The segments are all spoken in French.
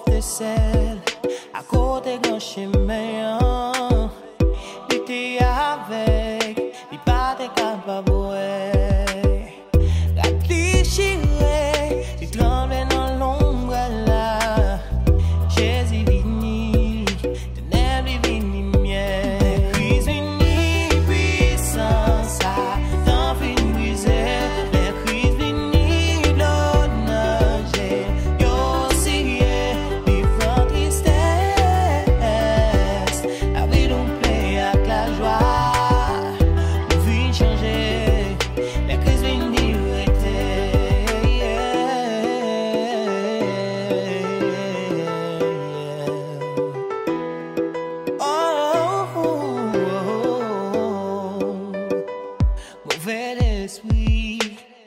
sauf de sel, à côté d'un chemin. Il était avec, il pas de capable. La déchirée, il tremblait dans l'ombre là. Jésus vini, ténèbres vini miel. L'église vini, puissance, dans une brisée. L'église vini, l'honneur, yo sérieux, vivant tristesse. La vie nous plaît avec la joie, nous vie changer. L'église vini, mauvais esprit,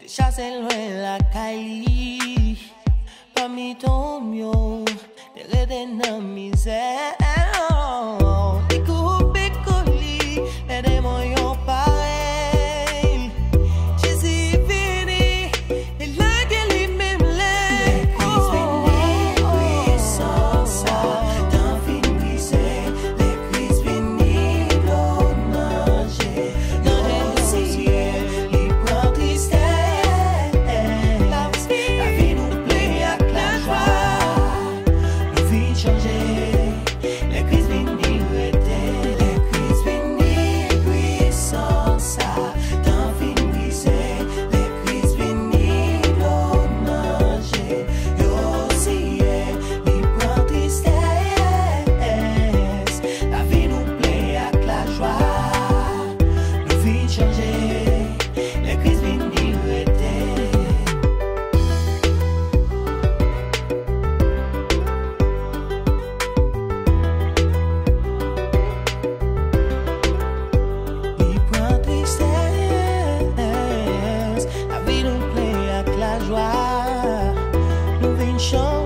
de chasser loin la caille. Parmi ton mieux, de rester dans la misère. Découper colis, les démons y'ont pareil. Jésus vini, et là qu'il est même là. L'église vini, puissance, dans une brisée. L'église vini, l'honneur, la vie nous plaît avec la joie. Nous venons